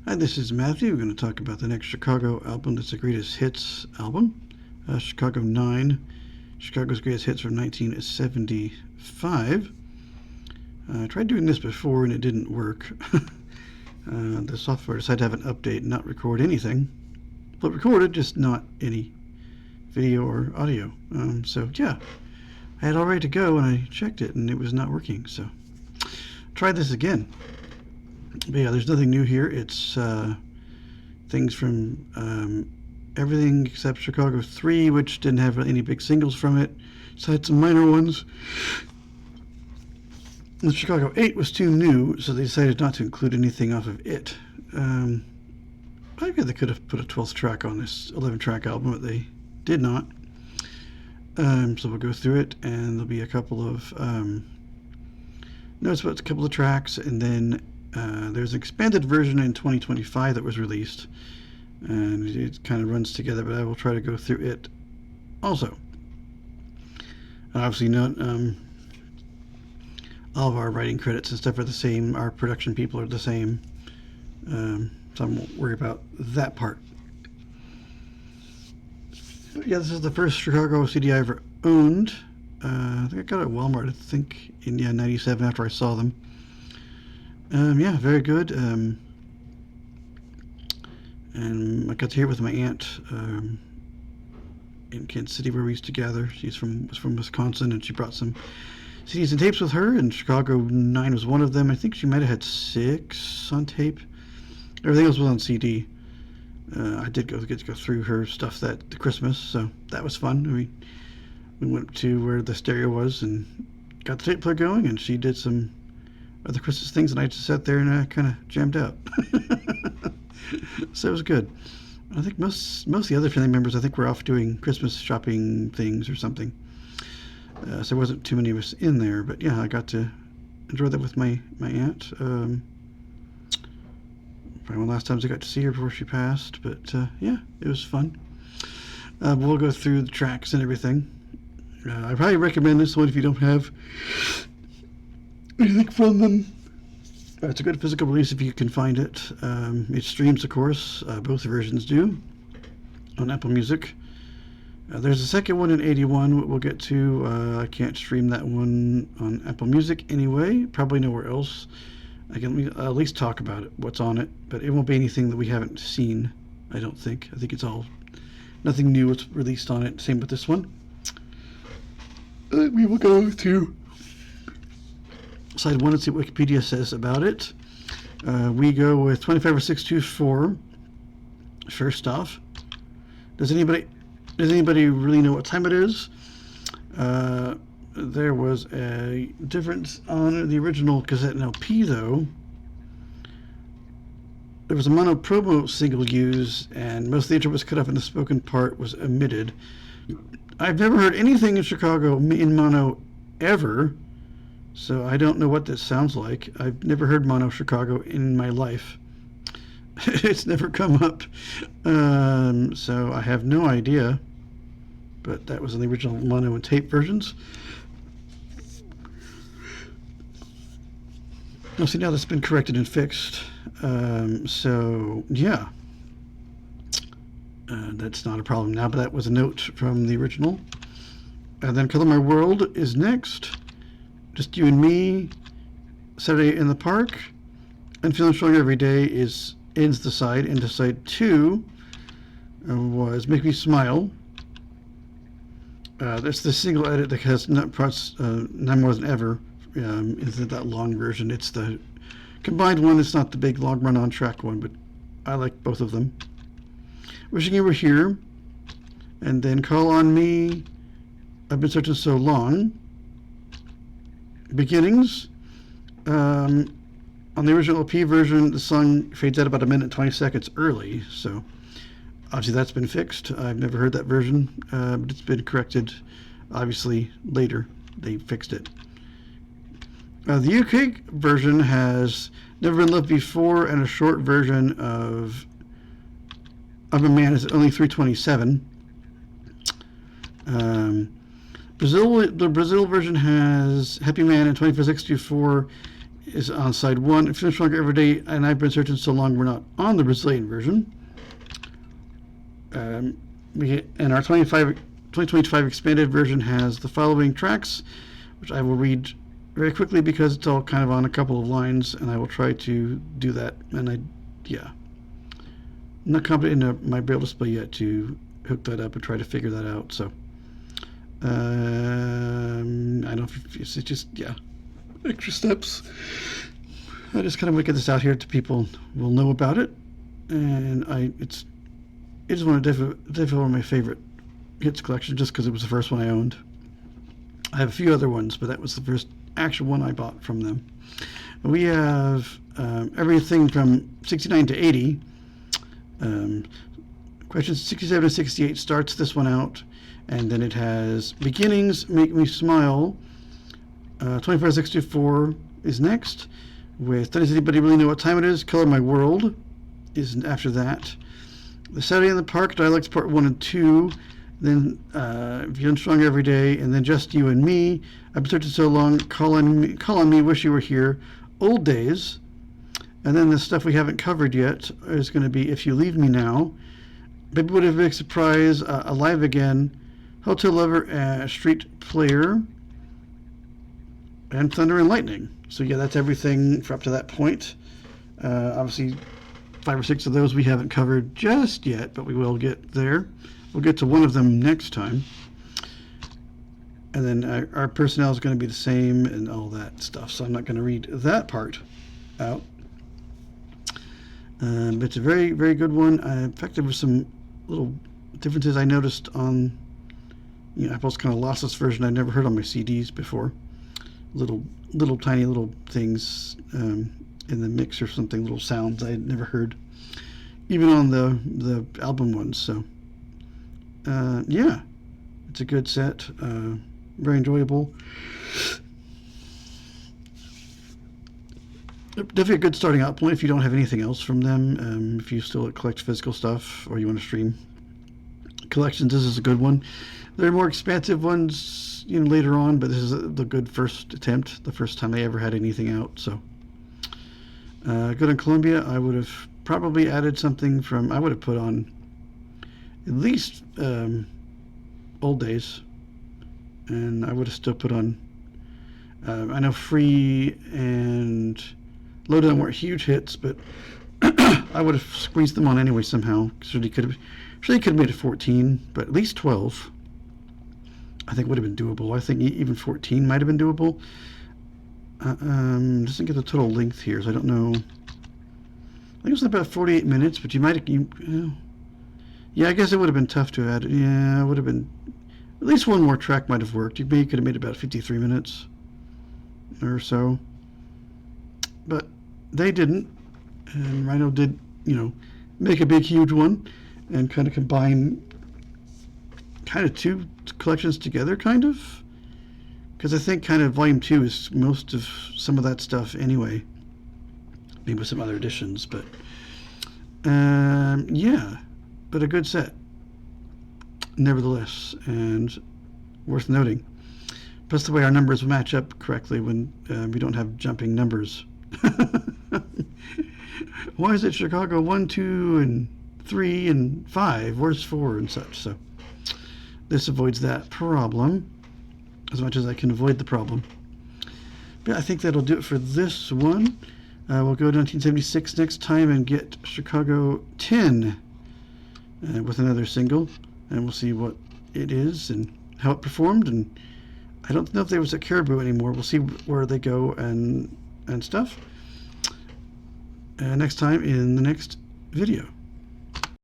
Hi, this is Matthew. We're going to talk about the next Chicago album. That's the Greatest Hits album, Chicago 9, Chicago's Greatest Hits from 1975. I tried doing this before and it didn't work. The software decided to have an update and not record anything. But recorded, just not any video or audio. So yeah, I had all ready to go and I checked it and it was not working. So try this again. But yeah, there's nothing new here. It's things from everything except Chicago 3, which didn't have any big singles from it. So had some minor ones. And Chicago 8 was too new, so they decided not to include anything off of it. I guess they could have put a 12th track on this 11-track album, but they did not. So we'll go through it, and there'll be a couple of notes about a couple of tracks, and then there's an expanded version in 2025 that was released, and it kind of runs together, but I will try to go through it also. And obviously, all of our writing credits and stuff are the same. Our production people are the same, so I won't worry about that part. But yeah, this is the first Chicago CD I ever owned. I think I got it at Walmart, I think, in 97 after I saw them. Yeah, very good. And I got to hear it with my aunt in Kansas City, where we used to gather. Was from Wisconsin, and she brought some CDs and tapes with her, and Chicago 9 was one of them. I think she might have had 6 on tape. Everything else was on CD. I did get to go through her stuff the Christmas, so that was fun. We went to where the stereo was and got the tape player going, and she did some other Christmas things, and I just sat there and kind of jammed out. So it was good. I think most of the other family members, I think, were off doing Christmas shopping things or something. So there wasn't too many of us in there, but yeah, I got to enjoy that with my aunt. Probably one of the last times I got to see her before she passed, but yeah, it was fun. We'll go through the tracks and everything. I probably recommend this one if you don't have anything from them. It's a good physical release if you can find it. It streams, of course. Both versions do on Apple Music. There's a second one in 81 we'll get to. I can't stream that one on Apple Music anyway. Probably nowhere else. I can at least talk about it, what's on it, but it won't be anything that we haven't seen, I don't think. I think it's all nothing new was released on it. Same with this one. We will go to side 1 and see what Wikipedia says about it. We go with 25624. First off, does anybody really know what time it is? There was a difference on the original cassette and LP, though. There was a mono promo single used, and most of the intro was cut off and the spoken part was omitted. I've never heard anything in Chicago in mono ever, so I don't know what this sounds like. I've never heard mono Chicago in my life. It's never come up, so I have no idea. But that was in the original mono and tape versions. See, now that's been corrected and fixed. So yeah, that's not a problem now, but that was a note from the original. And then Color My World is next. Just You and Me, Saturday in the Park, and Feeling Stronger Every Day ends the side. Into side 2 was Make Me Smile. That's the single edit that has Not More Than Ever. Isn't that long version? It's the combined one. It's not the big long run-on track one, but I like both of them. Wishing You Were Here, and then Call on Me, I've Been Searching So Long. Beginnings. On the original LP version, the song fades out about 1 minute and 20 seconds early, so obviously that's been fixed. I've never heard that version, but it's been corrected. Obviously later they fixed it. The UK version has Never Been Loved Before, and a short version of I'm a Man is only 3:27. The Brazil version has Happy Man and 24/624 is on side 1. Feeling stronger every day, and I've been searching so long we're not on the Brazilian version. And our 2025 expanded version has the following tracks, which I will read very quickly because it's all kind of on a couple of lines, and I will try to do that. And I'm not confident in my Braille display yet to hook that up and try to figure that out. So I don't know if it's just extra steps. I just kind of want to get this out here to people who will know about it, and it's one of definitely my favorite hits collection just because it was the first one I owned. I have a few other ones, but that was the first actual one I bought from them. We have everything from 69 to 80. Questions 67 to 68 starts this one out, and then it has Beginnings Make Me Smile. 24 to 64 is next, with Does Anybody Really Know What Time It Is? Color My World is after that. The Saturday in the Park, Dialects Part 1 and 2, then Feeling Strong Every Day, and then Just You and Me, I've Been Searching So Long, Call on Me, Wish You Were Here, Old Days, and then the stuff we haven't covered yet is going to be If You Leave Me Now, Baby Would Have Been a Big Surprise, Alive Again, Hotel Lover, Street Player, and Thunder and Lightning. So that's everything for up to that point. Obviously 5 or 6 of those we haven't covered just yet, but we will get there. We'll get to one of them next time. And then our personnel is going to be the same and all that stuff, so I'm not going to read that part out. But it's a very, very good one. In fact, there were some little differences I noticed on, Apple's kind of lossless version I'd never heard on my CDs before. Little tiny little things in the mix or something, little sounds I had never heard, even on the album ones. So it's a good set, very enjoyable. Definitely a good starting out point if you don't have anything else from them. If you still collect physical stuff or you want to stream collections, this is a good one. There are more expansive ones later on, but this is the good first attempt, the first time I ever had anything out. So good on Columbia. I would have probably added something from, I would have put on at least Old Days, and I would have still put on, I know Free and Lowdown weren't huge hits, but I would have squeezed them on anyway somehow. Surely could have made it 14, but at least 12 I think would have been doable. I think even 14 might have been doable. Doesn't get the total length here, so I don't know. I think it was about 48 minutes, but you might have, yeah, I guess it would have been tough to add. Yeah, it would have been, at least one more track might have worked. You maybe could have made about 53 minutes or so, but they didn't. And Rhino did, make a big, huge one and kind of combine kind of two collections together, kind of. Because I think kind of Volume 2 is most of some of that stuff anyway. Maybe with some other additions, but but a good set nevertheless, and worth noting. Plus the way our numbers match up correctly when we don't have jumping numbers. Why is it Chicago 1, 2, and 3, and 5? Where's 4 and such? So this avoids that problem as much as I can avoid the problem. But I think that'll do it for this one. We'll go to 1976 next time and get Chicago 10 with another single, and we'll see what it is and how it performed. And I don't know if there was a Caribou anymore. We'll see where they go and stuff next time in the next video.